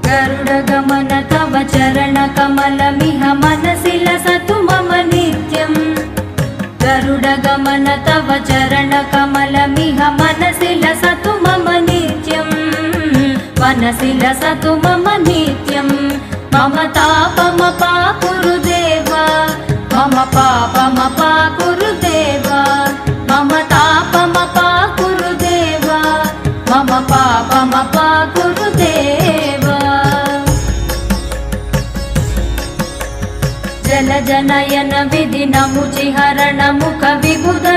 गरुडगमन तव चरणकमलमिह मनसि लसतु मम नित्यम् गरुडगमन तव चरणकमलमिह मनसि लसतु मम नित्यम् मनसि लसतु मम नित्यम् मम तापमपाकुरु देव मम पापमपाकुरु देव मम तापमपाकुरु देव मम पापमपाकुरु देव जलजनयन विधिनमुचिहरण मुख विबुध